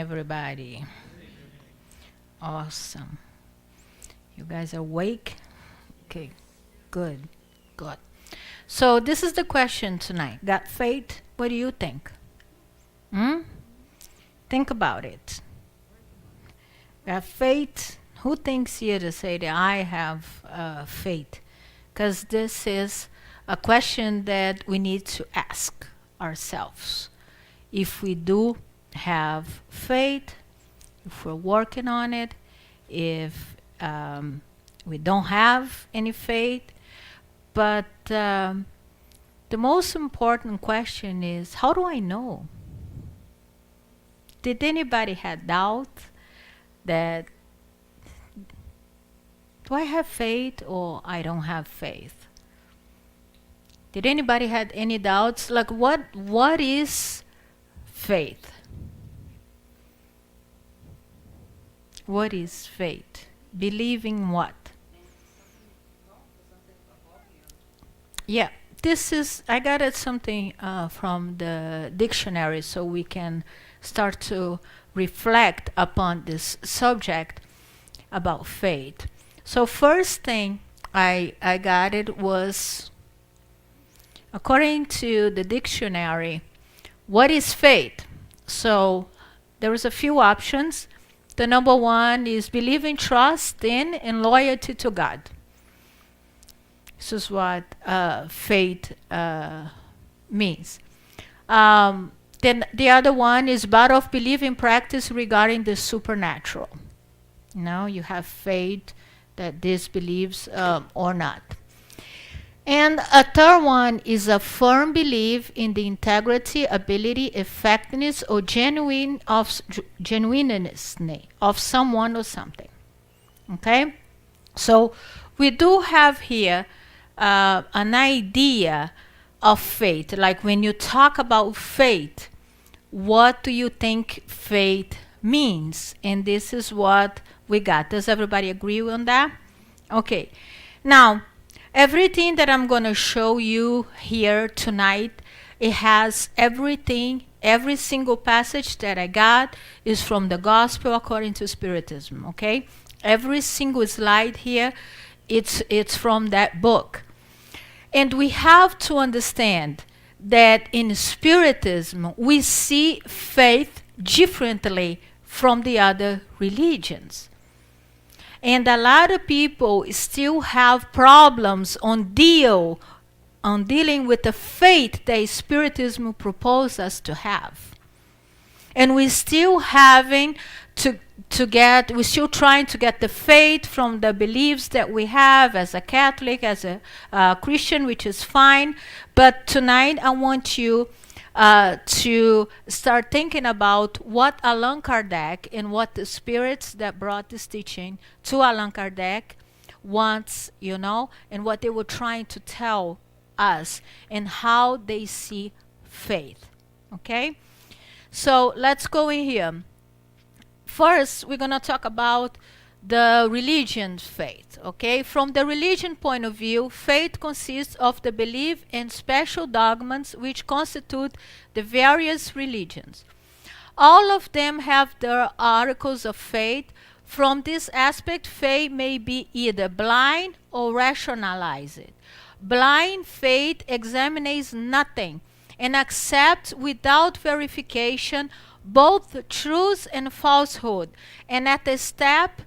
everybody? Awesome. You guys are awake? Okay, good, good. So this is the question tonight. Got faith? What do you think? Hmm? Think about it. Got faith? Who thinks here to say that I have faith? Because this is a question that we need to ask ourselves. If we do have faith, if we're working on it, if we don't have any faith, but the most important question is, how do I know? Did anybody have doubt that do I have faith or I don't have faith? Did anybody had any doubts? Like what is faith? What is faith? Believing what? Yeah, this is, I got it something from the dictionary so we can start to reflect upon this subject about faith. So first thing I got it was, according to the dictionary, what is faith? So there is a few options. The number one is believing, trust in, and loyalty to God. This is what faith means. Then the other one is but of believing practice regarding the supernatural. You have faith that this believes or not. And a third one is a firm belief in the integrity, ability, effectiveness, or genuineness of someone or something. Okay? So we do have here an idea of faith. Like when you talk about faith, what do you think faith means? And this is what we got. Does everybody agree on that? Okay. Now, everything that I'm going to show you here tonight, it has everything, every single passage that I got is from the Gospel according to Spiritism, okay? Every single slide here, it's from that book. And we have to understand that in Spiritism, we see faith differently from the other religions. And a lot of people still have problems on dealing with the faith that Spiritism proposes us to have. And we're still having we're still trying to get the faith from the beliefs that we have as a Catholic, as a Christian, which is fine. But tonight I want you to start thinking about what Allan Kardec and what the spirits that brought this teaching to Allan Kardec wants, and what they were trying to tell us and how they see faith. Okay? So let's go in here. First, we're going to talk about the religion faith, okay? From the religion point of view, faith consists of the belief in special dogmas which constitute the various religions. All of them have their articles of faith. From this aspect, faith may be either blind or rationalized. Blind faith examines nothing and accepts without verification both truth and falsehood, and at a step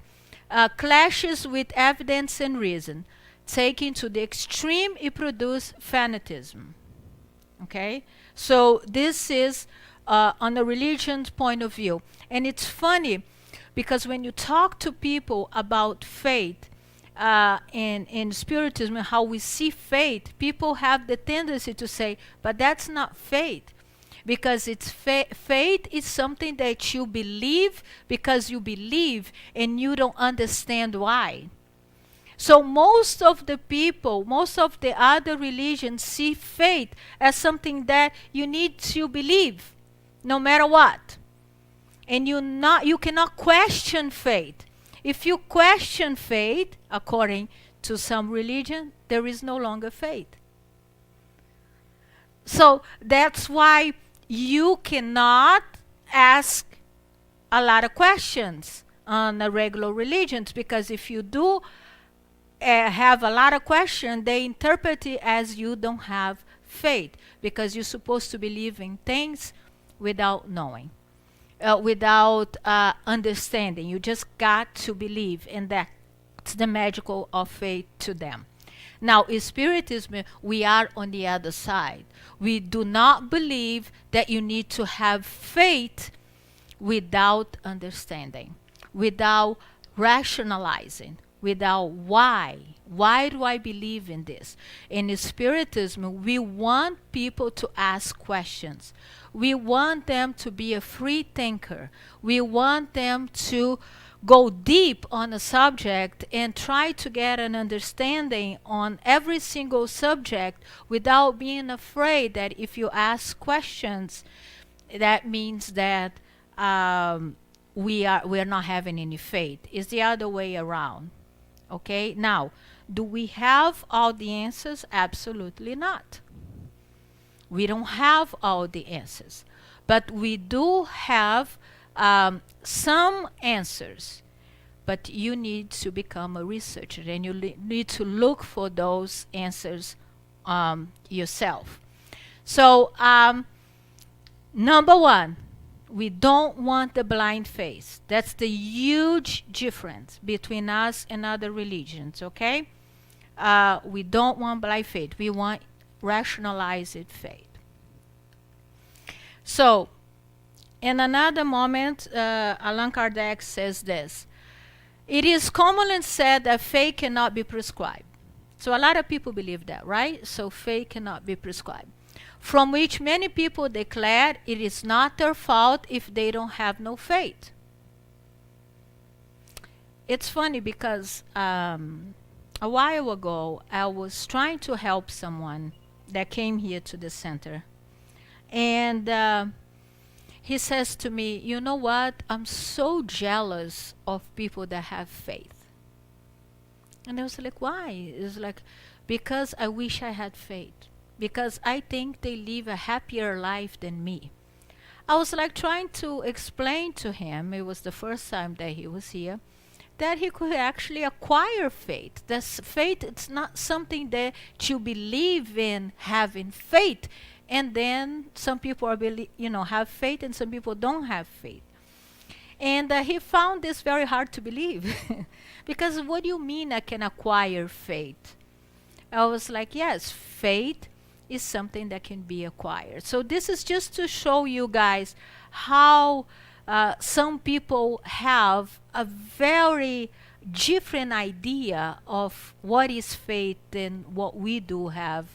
clashes with evidence and reason. Taken to the extreme, it produces fanatism. Okay? So this is on a religion's point of view. And it's funny because when you talk to people about faith in Spiritism, how we see faith, people have the tendency to say, but that's not faith. Because it's faith is something that you believe because you believe and you don't understand why. So most of the people, most of the other religions see faith as something that you need to believe no matter what. And you cannot question faith. If you question faith, according to some religion, there is no longer faith. So that's why you cannot ask a lot of questions on the regular religions, because if you do have a lot of questions, they interpret it as you don't have faith, because you're supposed to believe in things without knowing, without understanding. You just got to believe, and that's the magical of faith to them. Now, in Spiritism, we are on the other side. We do not believe that you need to have faith without understanding, without rationalizing, without why. Why do I believe in this? In Spiritism, we want people to ask questions. We want them to be a free thinker. We want them to go deep on a subject and try to get an understanding on every single subject without being afraid that if you ask questions, that means that we're not having any faith. It's the other way around. Okay, now, do we have all the answers? Absolutely not. We don't have all the answers, but we do have some answers. But you need to become a researcher, and you need to look for those answers yourself. So, number one, we don't want the blind faith. That's the huge difference between us and other religions, okay? We don't want blind faith. We want rationalized faith. So, in another moment, Allan Kardec says this: it is commonly said that faith cannot be prescribed. So a lot of people believe that, right? So faith cannot be prescribed. From which many people declared it is not their fault if they don't have no faith. It's funny because a while ago I was trying to help someone that came here to the center. And he says to me, you know what? I'm so jealous of people that have faith. And I was like, why? It's like, because I wish I had faith. Because I think they live a happier life than me. I was like trying to explain to him, it was the first time that he was here, that he could actually acquire faith. That's faith, it's not something that you believe in having faith. And then some people are have faith, and some people don't have faith. And he found this very hard to believe. Because what do you mean I can acquire faith? I was like, yes, faith is something that can be acquired. So this is just to show you guys how some people have a very different idea of what is faith than what we do have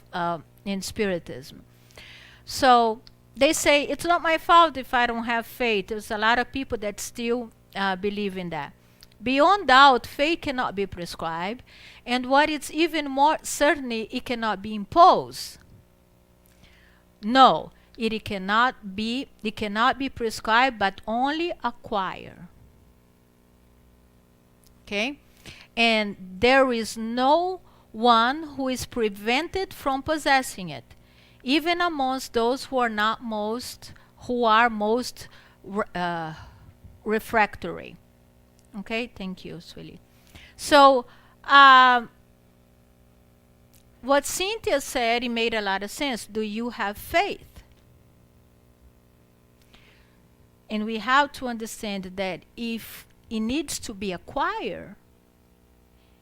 in Spiritism. So they say, it's not my fault if I don't have faith. There's a lot of people that still believe in that. Beyond doubt, faith cannot be prescribed. And what is even more certainly, it cannot be imposed. No, it cannot be prescribed, but only acquired. Okay? And there is no one who is prevented from possessing it, even amongst those who are most refractory. Okay, thank you, Swilly. So, what Cynthia said, it made a lot of sense. Do you have faith? And we have to understand that if it needs to be acquired,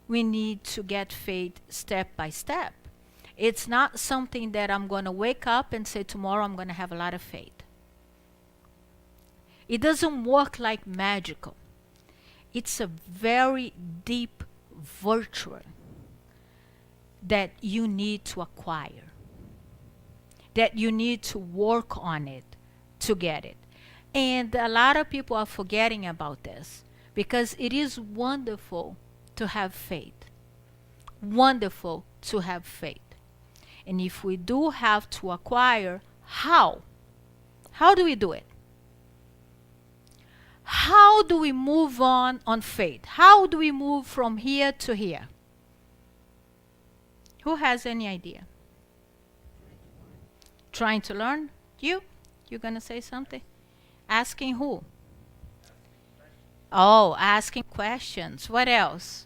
we need to get faith step by step. It's not something that I'm going to wake up and say tomorrow I'm going to have a lot of faith. It doesn't work like magical. It's a very deep virtue that you need to acquire, that you need to work on it to get it. And a lot of people are forgetting about this, because it is wonderful to have faith. Wonderful to have faith. And if we do have to acquire, how? How do we do it? How do we move on faith? How do we move from here to here? Who has any idea? Trying to learn? You? You're going to say something? Asking who? Oh, asking questions. What else?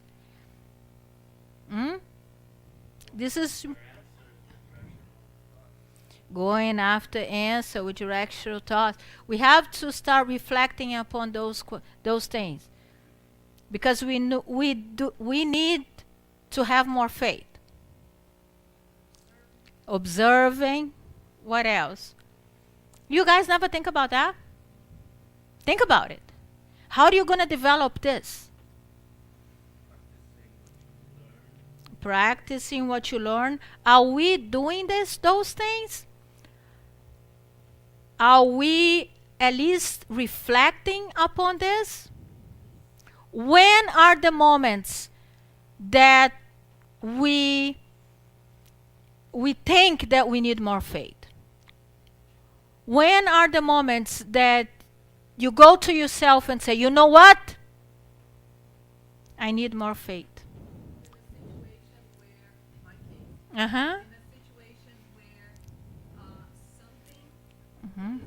Hmm? This is going after answer with your actual thoughts. We have to start reflecting upon those things because we need to have more faith. Observing. What else? You guys never think about that? Think about it. How are you going to develop this? Practicing what you learn. Are we doing those things? Are we at least reflecting upon this? When are the moments that we think that we need more faith? When are the moments that you go to yourself and say, you know what? I need more faith. Uh-huh. Mm-hmm.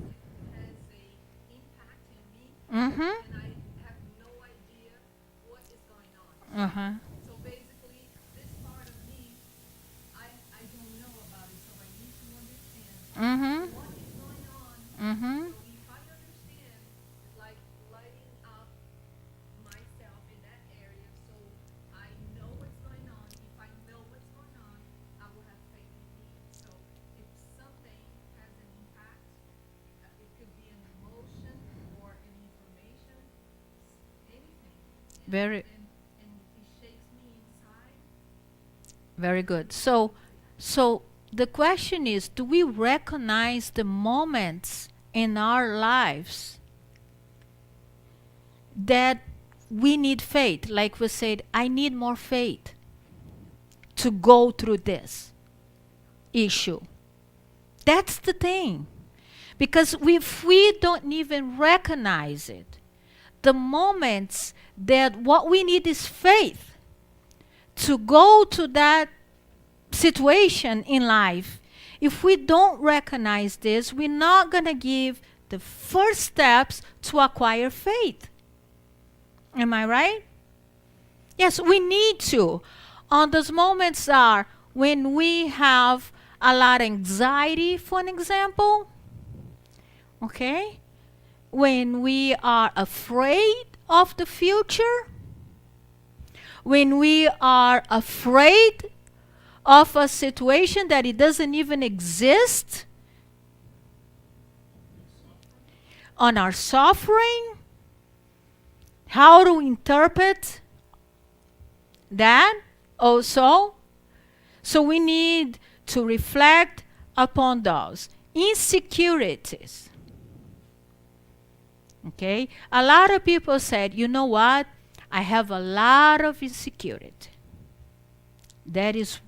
Mm-hmm. Uh-huh. Mm-hmm. Mm-hmm. Very, very good. So the question is, do we recognize the moments in our lives that we need faith? Like we said, I need more faith to go through this issue. That's the thing. Because if we don't even recognize it, the moments that what we need is faith to go to that situation in life, if we don't recognize this, we're not going to give the first steps to acquire faith. Am I right? Yes, we need to. On those moments are when we have a lot of anxiety, for an example, okay? When we are afraid of the future, when we are afraid of a situation that it doesn't even exist, on our suffering, how to interpret that also. So we need to reflect upon those insecurities. Okay? A lot of people said, you know what? I have a lot of insecurity. That is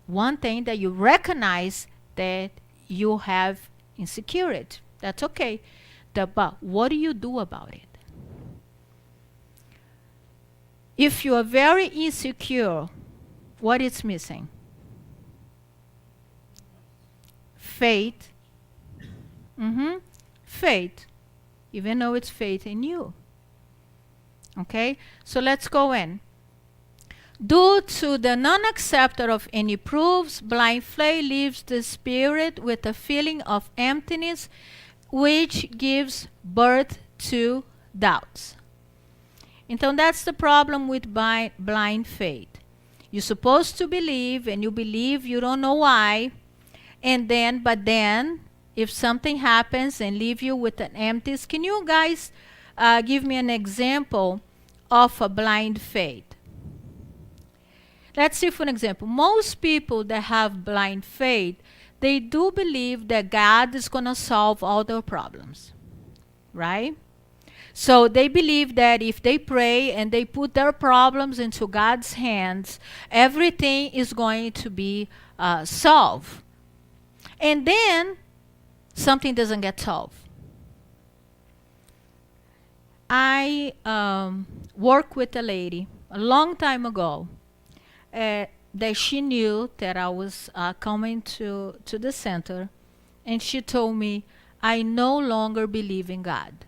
one thing that you recognize that you have insecurity. That's okay. But what do you do about it? If you are very insecure, what is missing? Faith. Mm-hmm. Faith. Even though it's faith in you. Okay? So let's go in. Due to the non-acceptor of any proofs, blind faith leaves the spirit with a feeling of emptiness, which gives birth to doubts. Então that's the problem with blind faith. You're supposed to believe, and you believe, you don't know why, but then if something happens and leave you with an emptiness, can you guys give me an example of a blind faith? Let's see, for an example, most people that have blind faith, they do believe that God is going to solve all their problems, right? So they believe that if they pray and they put their problems into God's hands, everything is going to be solved. And then something doesn't get solved. I worked with a lady a long time ago that she knew that I was coming to the center, and she told me, I no longer believe in God.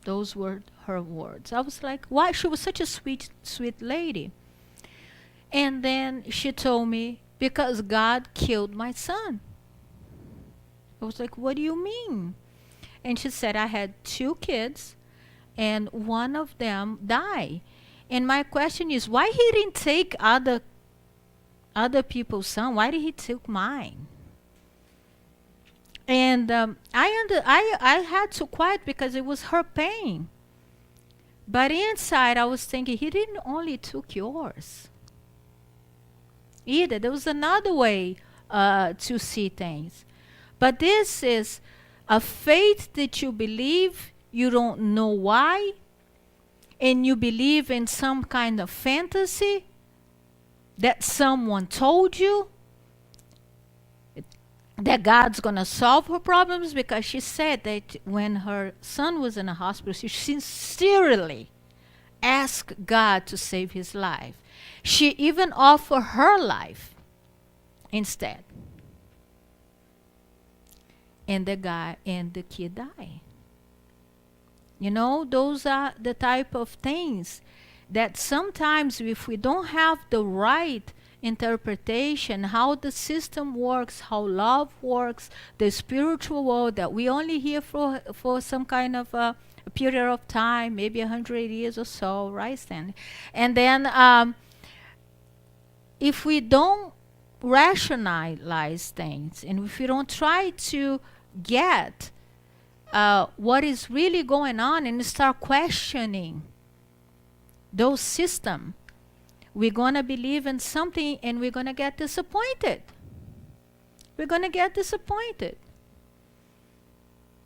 Those were her words. I was like, why? She was such a sweet, sweet lady. And then she told me, because God killed my son. I was like, what do you mean? And she said, I had 2 kids and one of them died. And my question is, why he didn't take other people's son? Why did he take mine? And I had to quiet because it was her pain. But inside I was thinking, he didn't only took yours. Either there was another way to see things. But this is a faith that you believe, you don't know why, and you believe in some kind of fantasy that someone told you that God's going to solve her problems, because she said that when her son was in the hospital, she sincerely asked God to save his life. She even offered her life instead. And the kid died. You know, those are the type of things that sometimes if we don't have the right interpretation, how the system works, how love works, the spiritual world that we only hear for some kind of a period of time, maybe 100 years or so, right, Stanley? And then if we don't rationalize things, and if we don't try to get what is really going on and start questioning those systems, we're going to believe in something and we're going to get disappointed. We're going to get disappointed.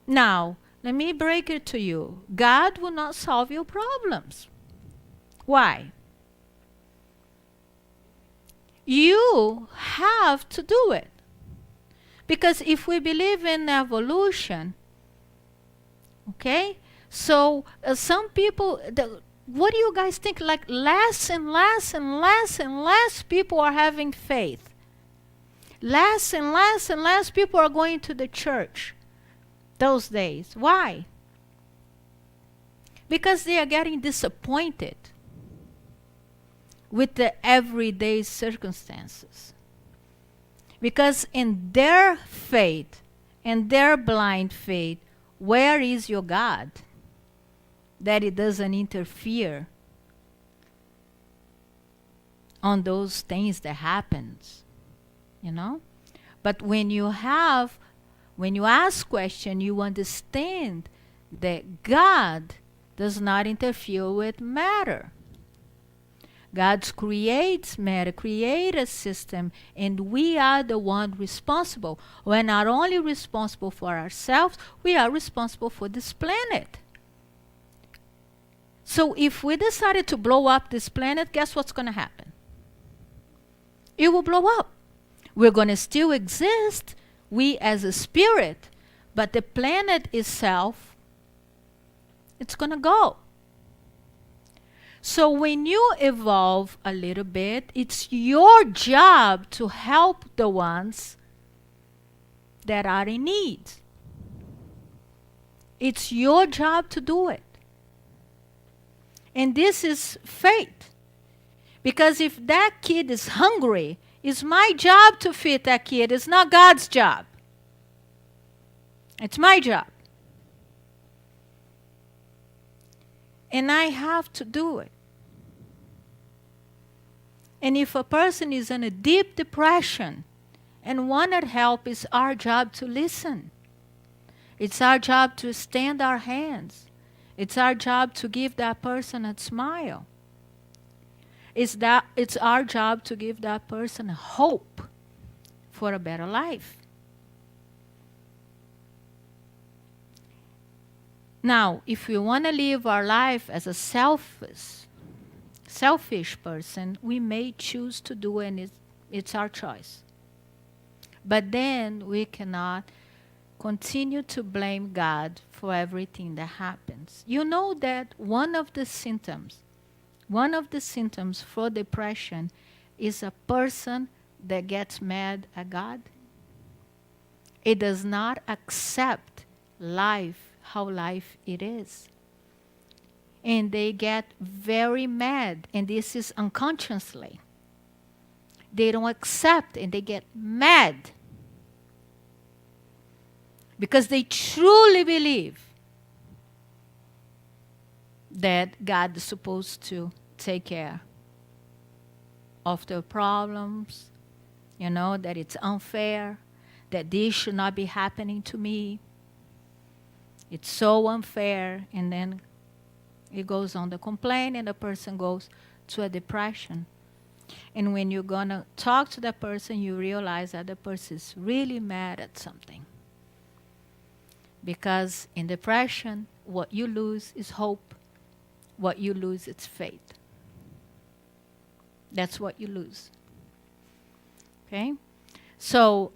Now, let me break it to you. God will not solve your problems. Why? You have to do it. Because if we believe in evolution, okay, so some people, what do you guys think? Like less and less and less and less people are having faith. Less and less and less people are going to the church those days. Why? Because they are getting disappointed with the everyday circumstances. Because in their faith, in their blind faith, where is your God? That it doesn't interfere on those things that happens, you know? But when you ask question, you understand that God does not interfere with matter. God creates matter, create a system, and we are the one responsible. We're not only responsible for ourselves, we are responsible for this planet. So if we decided to blow up this planet, guess what's going to happen? It will blow up. We're going to still exist, we as a spirit, but the planet itself, it's going to go. So when you evolve a little bit, it's your job to help the ones that are in need. It's your job to do it. And this is faith. Because if that kid is hungry, it's my job to feed that kid. It's not God's job. It's my job. And I have to do it. And if a person is in a deep depression and wanted help, it's our job to listen. It's our job to extend our hands. It's our job to give that person a smile. It's our job to give that person hope for a better life. Now, if we want to live our life as a selfish person, we may choose to do it, and it's our choice. But then we cannot continue to blame God for everything that happens. You know that one of the symptoms for depression is a person that gets mad at God. It does not accept life, how life it is. and they get very mad, and this is unconsciously. They don't accept and they get mad because they truly believe that God is supposed to take care of their problems, that it's unfair, that this should not be happening to me. It's so unfair. And then it goes on to complain, and the person goes to a depression. And when you're going to talk to that person, you realize that the person is really mad at something. Because in depression, what you lose is hope. What you lose is faith. That's what you lose. Okay? So,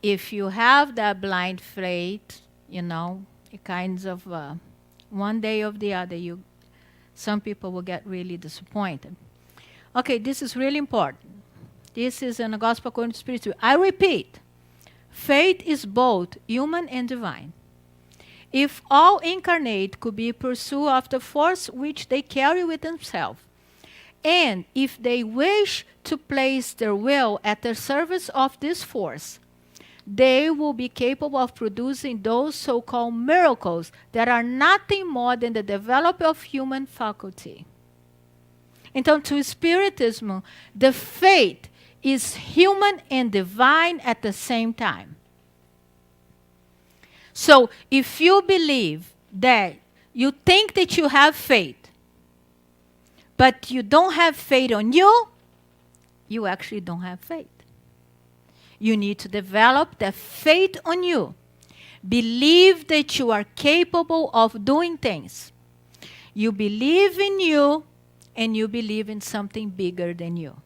if you have that blind faith, it kinds of one day or the other, some people will get really disappointed. Okay, this is really important. This is in the Gospel according to Spirit. I repeat, faith is both human and divine. If all incarnate could be pursued of the force which they carry within themselves, and if they wish to place their will at the service of this force, they will be capable of producing those so-called miracles that are nothing more than the development of human faculty. Então, to Spiritism, the faith is human and divine at the same time. So, if you believe that you think that you have faith, but you don't have faith on you, you actually don't have faith. You need to develop the faith on you. Believe that you are capable of doing things. You believe in you, and you believe in something bigger than you.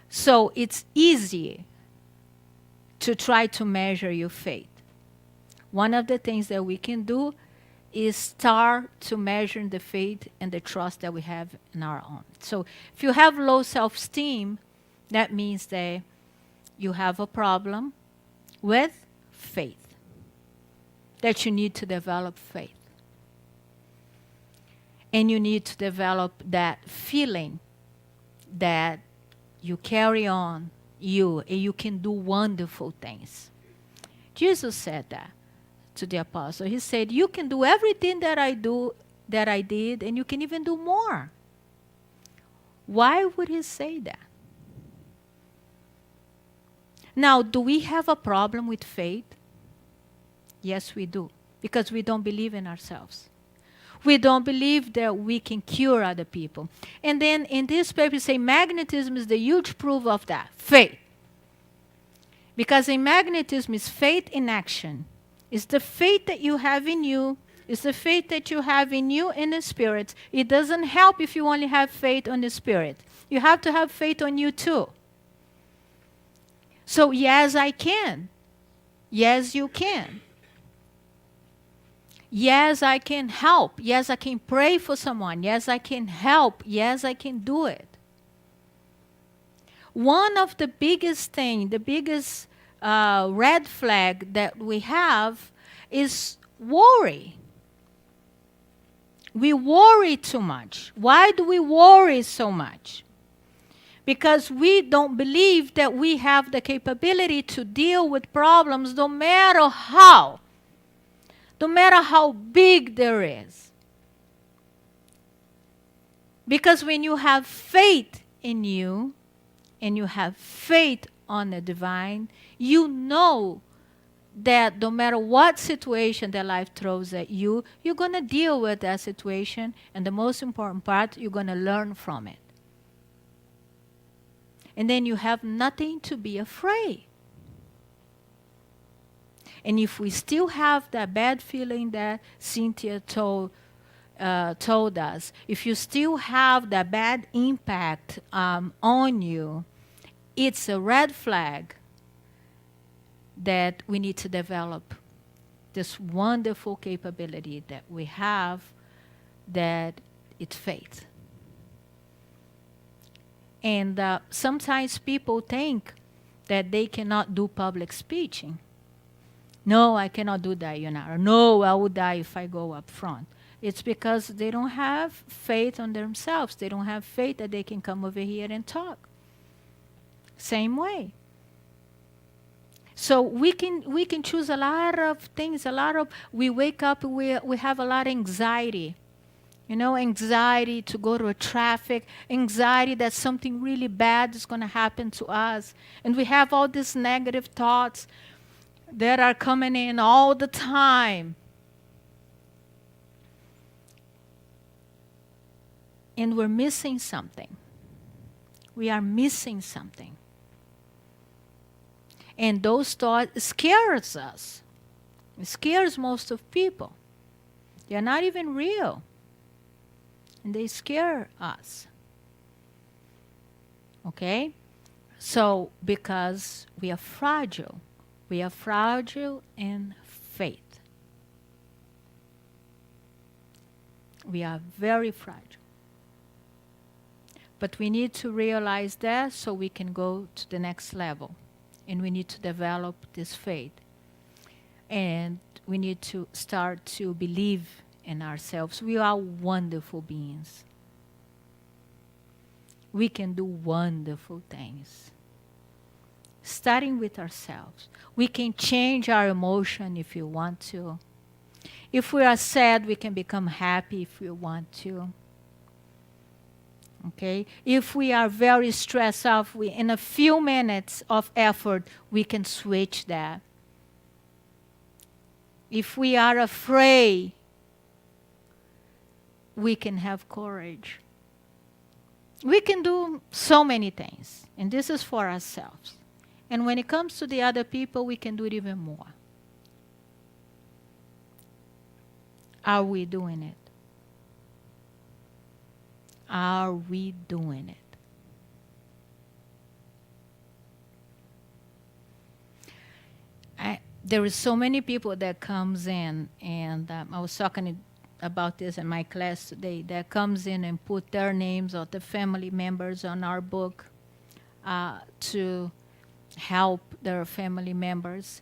So it's easy to try to measure your faith. One of the things that we can do is start to measure the faith and the trust that we have in our own. So if you have low self-esteem, that means that you have a problem with faith, that you need to develop faith. And you need to develop that feeling that you carry on and you can do wonderful things. Jesus said that to the apostle. He said, you can do everything that I did, and you can even do more. Why would he say that? Now, do we have a problem with faith? Yes, we do. Because we don't believe in ourselves. We don't believe that we can cure other people. And then in this paper, you say magnetism is the huge proof of that. Faith. Because in magnetism is faith in action. It's the faith that you have in you. It's the faith that you have in you and the Spirit. It doesn't help if you only have faith on the Spirit. You have to have faith on you too. So yes, I can. Yes, you can. Yes, I can help. Yes, I can pray for someone. Yes, I can help. Yes, I can do it. One of the biggest thing, the biggest red flag that we have is worry. We worry too much. Why do we worry so much? Because we don't believe that we have the capability to deal with problems no matter how big there is. Because when you have faith in you, and you have faith on the divine, you know that no matter what situation that life throws at you, you're going to deal with that situation, and the most important part, you're going to learn from it. And then you have nothing to be afraid. And if we still have that bad feeling that Cynthia told us, if you still have that bad impact on you, it's a red flag that we need to develop this wonderful capability that we have, that it's faith. And sometimes people think that they cannot do public speaking. No, I cannot do that, Yonara. No, I will die if I go up front. It's because they don't have faith on themselves. They don't have faith that they can come over here and talk. Same way. So we can choose a lot of things. We wake up, we have a lot of anxiety. Anxiety to go to a traffic, anxiety that something really bad is going to happen to us. And we have all these negative thoughts that are coming in all the time. And we're missing something. We are missing something. And those thoughts scares us. It scares most of people. They're not even real. And they scare us. Okay? So, because we are fragile. We are fragile in faith. We are very fragile. But we need to realize that so we can go to the next level. And we need to develop this faith. And we need to start to believe in ourselves. We are wonderful beings. We can do wonderful things. Starting with ourselves. We can change our emotion if we want to. If we are sad, we can become happy if we want to. Okay? If we are very stressed out, in a few minutes of effort, we can switch that. If we are afraid, we can have courage. We can do so many things. And this is for ourselves. And when it comes to the other people, we can do it even more. Are we doing it? Are we doing it? There is so many people that comes in, and I was talking about this in my class today, that comes in and put their names or the family members on our book to help their family members.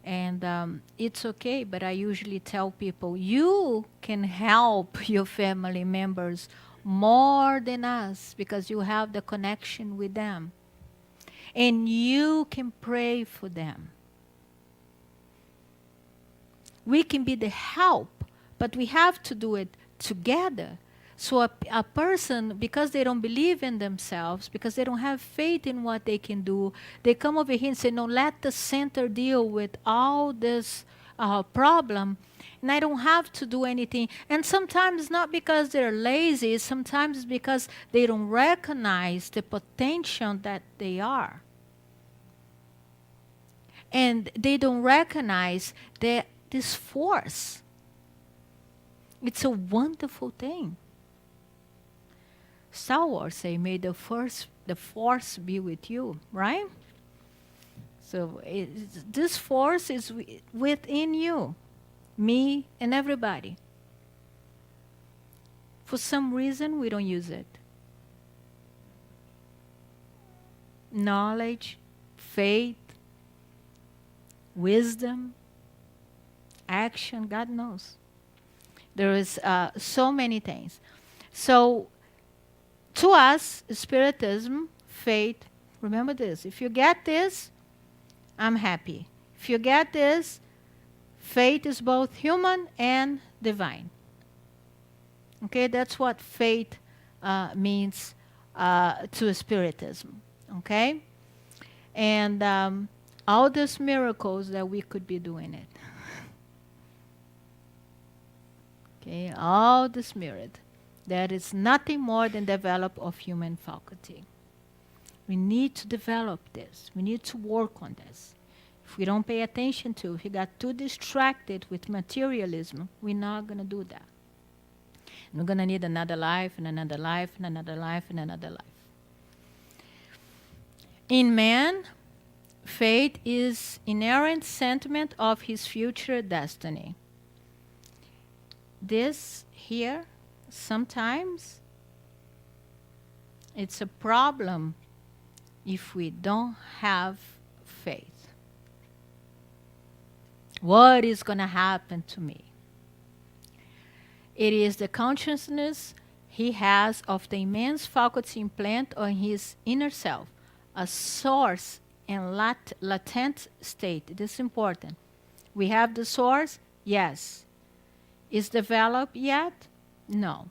And it's okay, but I usually tell people, you can help your family members more than us because you have the connection with them. And you can pray for them. We can be the help, but we have to do it together. So a person, because they don't believe in themselves, because they don't have faith in what they can do, they come over here and say, no, let the center deal with all this problem, and I don't have to do anything. And sometimes it's not because they're lazy, sometimes it's because they don't recognize the potential that they are. And they don't recognize this force. It's a wonderful thing. Star Wars say, may the force be with you, right? So this force is within you, me and everybody. For some reason, we don't use it. Knowledge, faith, wisdom, action, God knows. There is so many things. So, to us, Spiritism, faith, remember this. If you get this, I'm happy. If you get this, faith is both human and divine. Okay, that's what faith means to Spiritism. Okay? And all these miracles that we could be doing it. Okay, all this merit. That is nothing more than develop of human faculty. We need to develop this. We need to work on this. If we don't pay attention to, if we got too distracted with materialism, we're not going to do that. And we're going to need another life and another life and another life and another life. In man, faith is inherent sentiment of his future destiny. This here, sometimes it's a problem if we don't have faith. What is going to happen to me? It is the consciousness he has of the immense faculty implant on his inner self, a source and latent state. This is important. We have the source, yes. Is developed yet? No.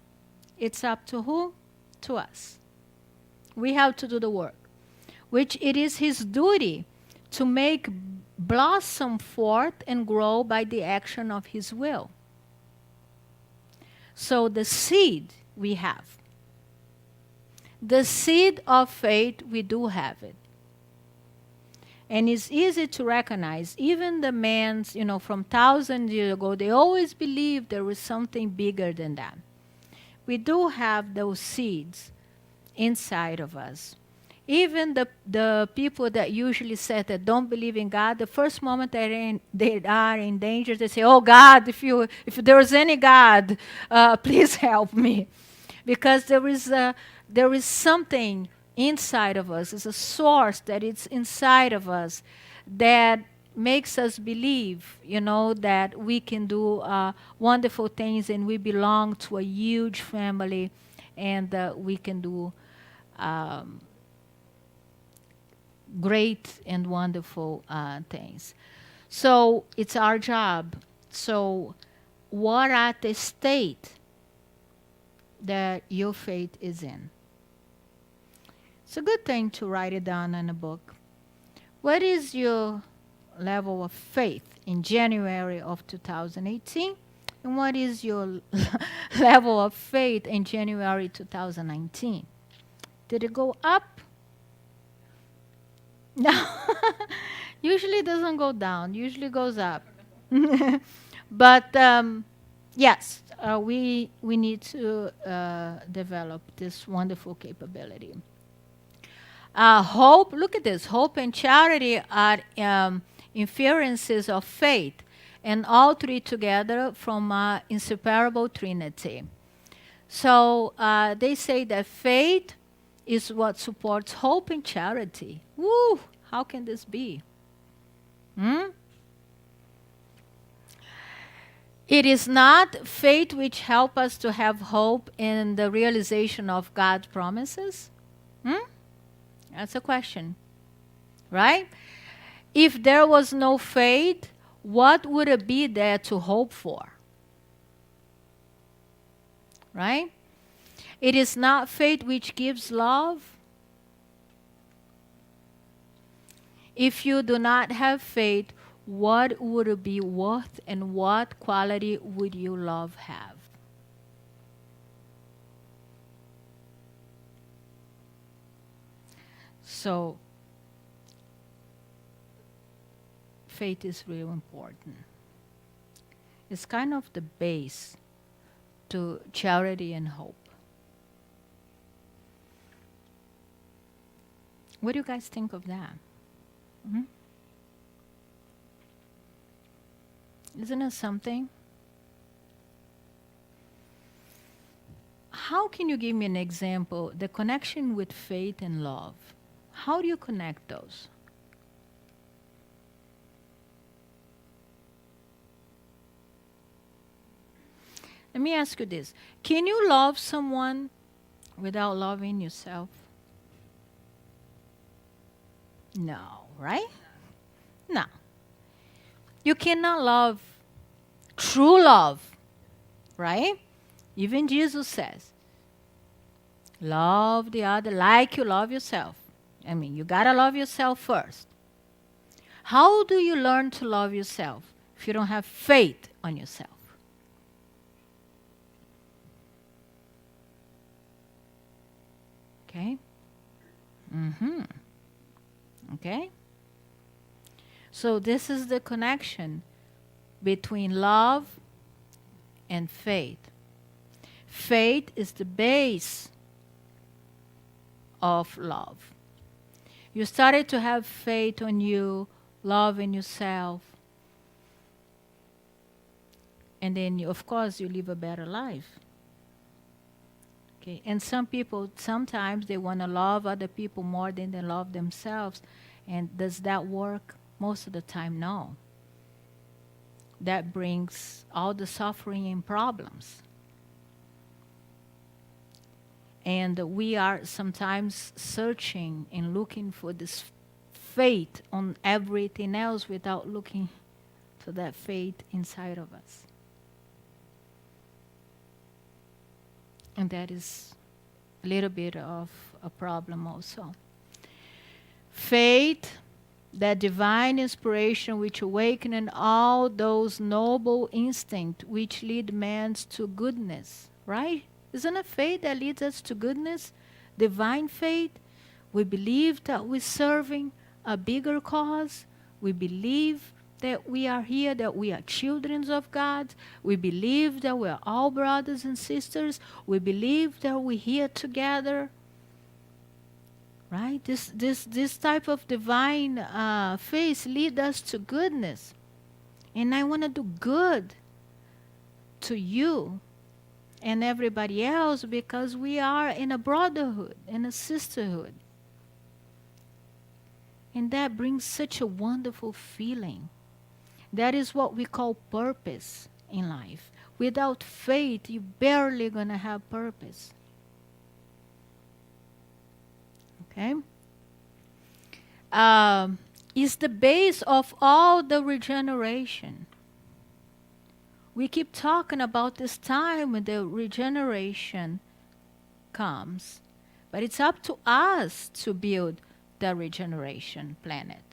It's up to who? To us. We have to do the work, which it is his duty to make blossom forth and grow by the action of his will. So the seed we have. The seed of faith, we do have it. And it's easy to recognize. Even the men, from thousands years ago, they always believed there was something bigger than that. We do have those seeds inside of us. Even the people that usually say that don't believe in God, the first moment they are in danger, they say, "Oh God, if there is any God, please help me," because there is something inside of us. It's a source that it's inside of us that makes us believe, that we can do wonderful things and we belong to a huge family, and we can do great and wonderful things. So it's our job. So what are the state that your faith is in? It's a good thing to write it down in a book. What is your level of faith in January of 2018? And what is your level of faith in January 2019? Did it go up? No. Usually it doesn't go down. Usually goes up. But yes, we need to develop this wonderful capability. Hope, look at this. Hope and charity are inferences of faith, and all three together from an inseparable trinity. So they say that faith is what supports hope and charity. Woo! How can this be? It is not faith which helps us to have hope in the realization of God's promises? That's a question, right? If there was no faith, what would it be there to hope for? Right? It is not faith which gives love. If you do not have faith, what would it be worth and what quality would your love have? So, faith is really important. It's kind of the base to charity and hope. What do you guys think of that? Isn't it something? How can you give me an example, the connection with faith and love? How do you connect those? Let me ask you this. Can you love someone without loving yourself? No, right? No. You cannot love true love, right? Even Jesus says, love the other like you love yourself. I mean, you got to love yourself first. How do you learn to love yourself if you don't have faith on yourself? Okay? Okay? So this is the connection between love and faith. Faith is the base of love. You started to have faith on you, love in yourself, and then, of course, you live a better life. Okay? And some people, sometimes they want to love other people more than they love themselves. And does that work? Most of the time, no. that brings all the suffering and problems. And we are sometimes searching and looking for this faith on everything else without looking to that faith inside of us. And that is a little bit of a problem also. Faith, that divine inspiration which awakened all those noble instincts which lead man to goodness, right? Isn't it faith that leads us to goodness? Divine faith. We believe that we're serving a bigger cause. We believe that we are here, that we are children of God. We believe that we're all brothers and sisters. We believe that we're here together. Right? This type of divine faith leads us to goodness. And I want to do good to you and everybody else because we are in a brotherhood, in a sisterhood. And that brings such a wonderful feeling. That is what we call purpose in life. Without faith, you're barely going to have purpose. Okay? Is the base of all the regeneration. We keep talking about this time when the regeneration comes. But it's up to us to build the regeneration planet.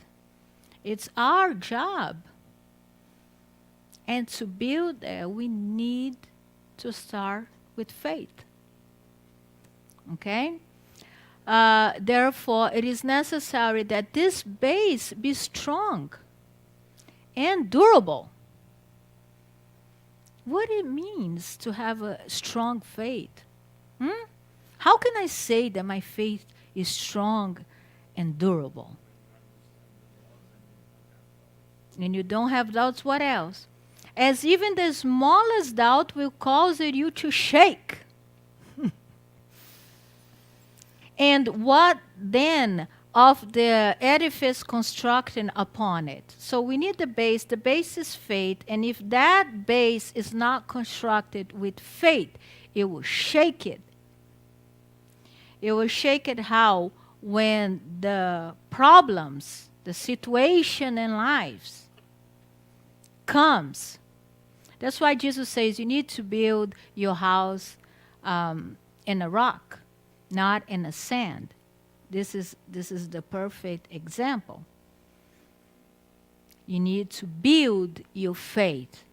It's our job. And to build that, we need to start with faith. Okay? Therefore, it is necessary that this base be strong and durable. What it means to have a strong faith? How can I say that my faith is strong and durable? And you don't have doubts, what else? As even the smallest doubt will cause you to shake. And what then of the edifice constructed upon it? So we need the base. The base is faith. And if that base is not constructed with faith, it will shake it. It will shake it how? When the problems, the situation in lives comes. That's why Jesus says you need to build your house in a rock, not in a sand. This is the perfect example. You need to build your faith.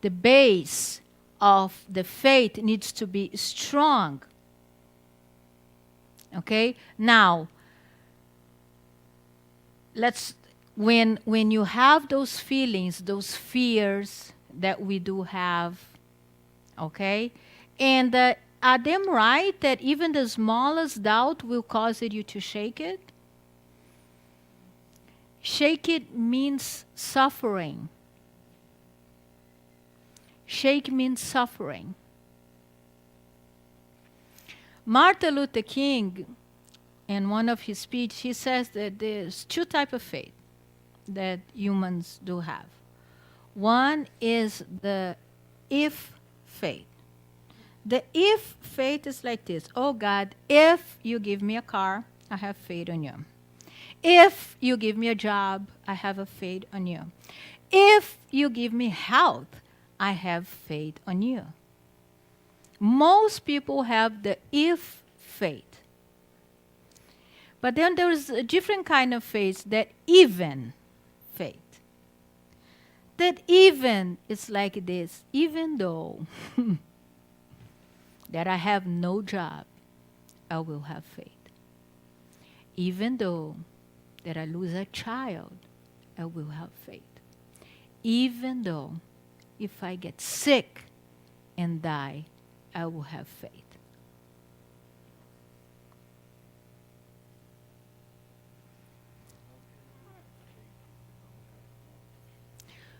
The base of the faith needs to be strong. Okay? Now, when you have those feelings, those fears that we do have, okay? And are them right that even the smallest doubt will cause you to shake it? Shake it means suffering. Shake means suffering. Martin Luther King, in one of his speeches, he says that there's two types of faith that humans do have. One is the if faith. The if faith is like this. Oh God, if you give me a car, I have faith on you. If you give me a job, I have a faith on you. If you give me health, I have faith on you. Most people have the if faith. But then there is a different kind of faith, that even faith. That even is like this, even though that I have no job, I will have faith. Even though that I lose a child, I will have faith. Even though if I get sick and die, I will have faith.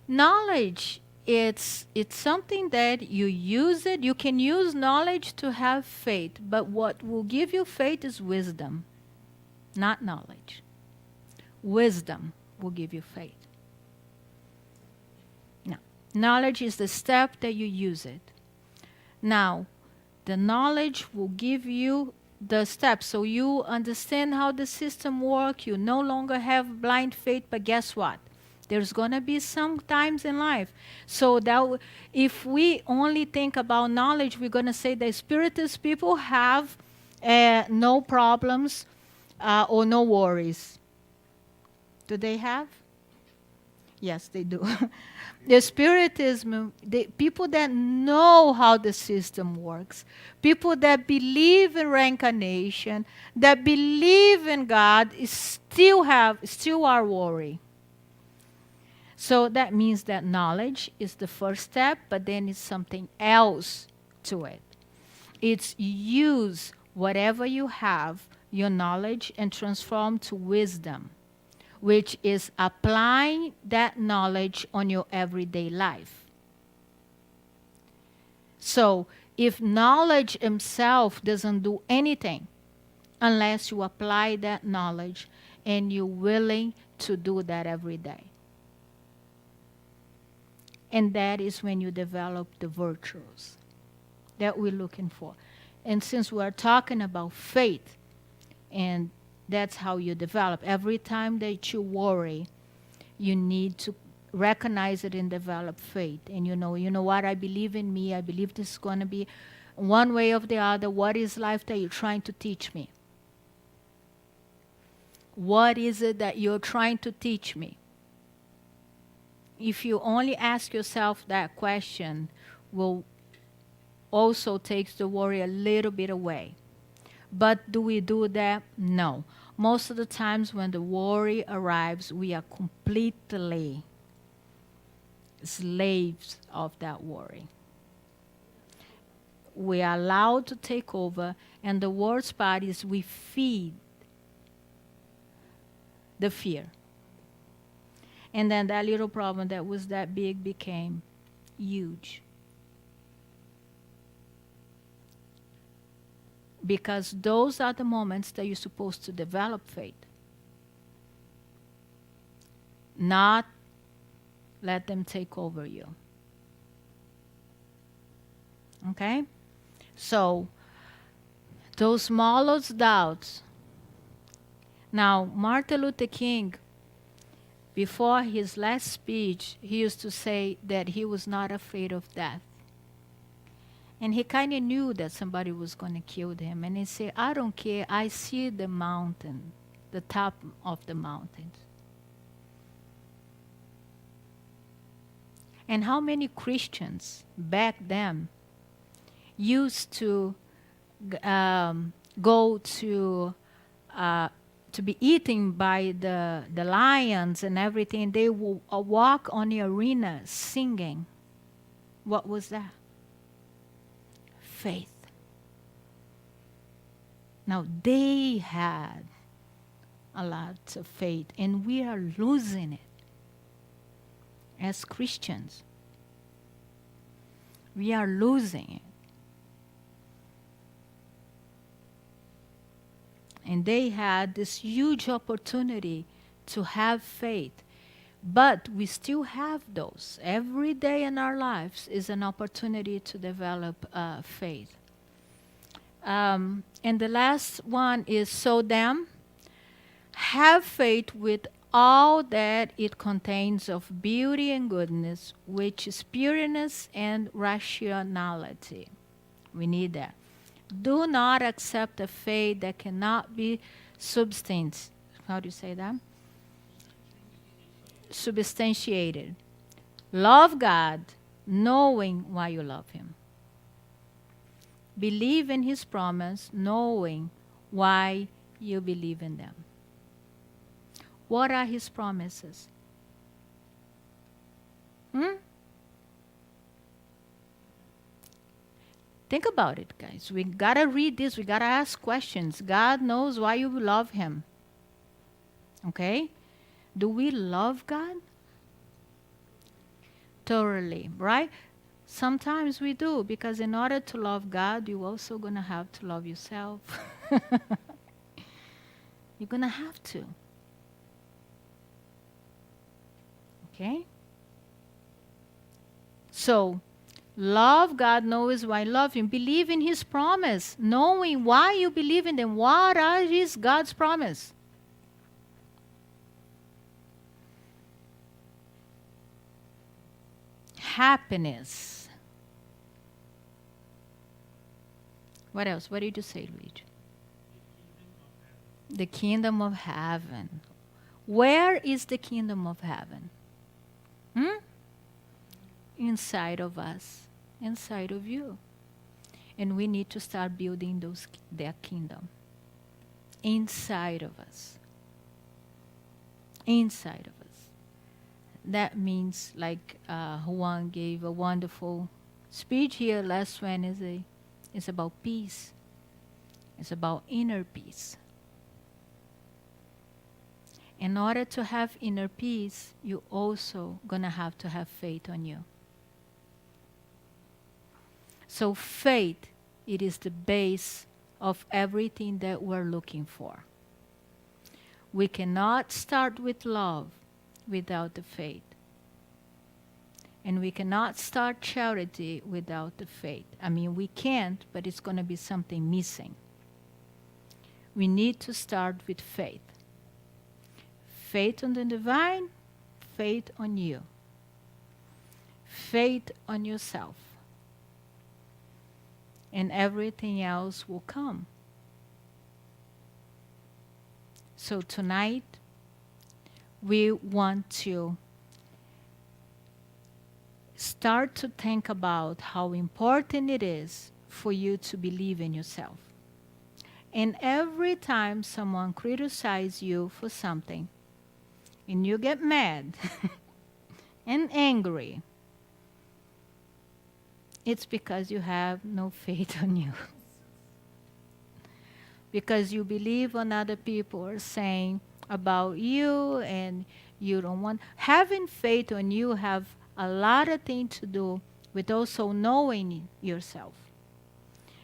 Knowledge, it's something that you use it. You can use knowledge to have faith, but what will give you faith is wisdom, not knowledge. Wisdom will give you faith. Knowledge is the step that you use it. Now, the knowledge will give you the steps so you understand how the system works. You no longer have blind faith, but guess what? There's going to be some times in life. So that if we only think about knowledge, we're going to say that Spiritist people have no problems or no worries. Do they have? Yes, they do. The Spiritism, the people that know how the system works, people that believe in reincarnation, that believe in God, still are worried. So that means that knowledge is the first step, but then it's something else to it. It's use whatever you have, your knowledge, and transform to wisdom, which is applying that knowledge on your everyday life. So if knowledge itself doesn't do anything unless you apply that knowledge and you're willing to do that every day. And that is when you develop the virtues that we're looking for. And since we're talking about faith, and that's how you develop. Every time that you worry, you need to recognize it and develop faith. And you know what? I believe in me. I believe this is going to be one way or the other. What is life that you're trying to teach me? What is it that you're trying to teach me? If you only ask yourself that question, will also takes the worry a little bit away. But do we do that? No. Most of the times when the worry arrives, we are completely slaves of that worry. We are allowed to take over, and the worst part is we feed the fear. And then that little problem that was that big became huge. Because those are the moments that you're supposed to develop faith. Not let them take over you. Okay? So, those smallest doubts. Now, Martin Luther King, before his last speech, he used to say that he was not afraid of death. And he kind of knew that somebody was going to kill him. And he said, I don't care. I see the mountain, the top of the mountains. And how many Christians back then used to go to be eaten by the lions and everything? They will walk on the arena singing. What was that? Faith. Now they had a lot of faith, and we are losing it as Christians. We are losing it. And they had this huge opportunity to have faith. But we still have those. Every day in our lives is an opportunity to develop faith. And the last one is, so then, have faith with all that it contains of beauty and goodness, which is pureness and rationality. We need that. Do not accept a faith that cannot be substantiated. How do you say that? Substantiated. Love God, knowing why you love Him. Believe in His promise, knowing why you believe in them. What are His promises? Think about it, guys. We gotta read this. We gotta ask questions. God knows why you love Him. Okay? Do we love God? Thoroughly, right? Sometimes we do, because in order to love God, you're also going to have to love yourself. You're going to have to. Okay? So, love God, knows why I love Him. Believe in His promise, knowing why you believe in them. What is God's promise? Happiness. What else? What did you say, Luigi? The kingdom of heaven. Where is the kingdom of heaven? Hmm? Inside of us, inside of you. And we need to start building that kingdom inside of us. Inside of us. That means, like Juan gave a wonderful speech here last Wednesday. It's about peace. It's about inner peace. In order to have inner peace, you also gonna have to have faith on you. So faith, it is the base of everything that we're looking for. We cannot start with love without the faith. And we cannot start charity without the faith. I mean, we can't, but it's going to be something missing. We need to start with faith. Faith on the divine, faith on you. Faith on yourself. And everything else will come. So tonight, we want to start to think about how important it is for you to believe in yourself. And every time someone criticizes you for something, and you get mad and angry, it's because you have no faith on you. Because you believe what other people are saying about you, and you don't want. Having faith on you have a lot of things to do with also knowing yourself.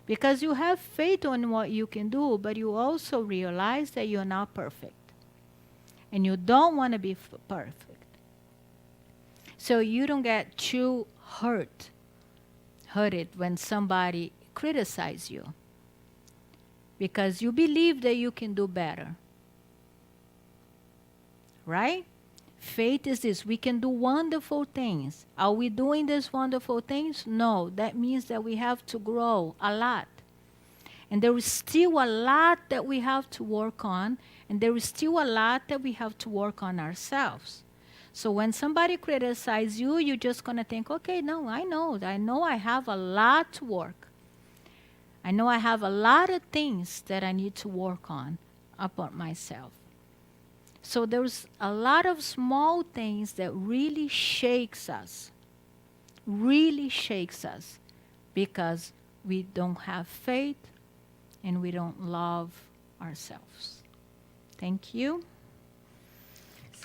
Because you have faith on what you can do, but you also realize that you're not perfect. And you don't want to be perfect. So you don't get too hurted when somebody criticizes you. Because you believe that you can do better. Right? Faith is this. We can do wonderful things. Are we doing these wonderful things? No. That means that we have to grow a lot. And there is still a lot that we have to work on. And there is still a lot that we have to work on ourselves. So when somebody criticizes you, you're just going to think, okay, no, I know I have a lot to work. I know I have a lot of things that I need to work on about myself. So there's a lot of small things that really shakes us because we don't have faith and we don't love ourselves. Thank you.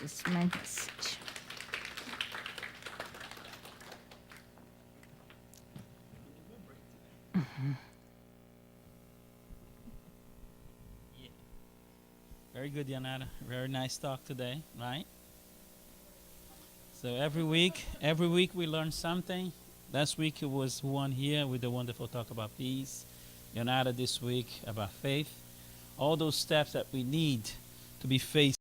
This is my message. Mm-hmm. Very good, Yonara. Very nice talk today, right? So every week we learn something. Last week it was one here with the wonderful talk about peace. Yonara this week about faith. All those steps that we need to be faithful.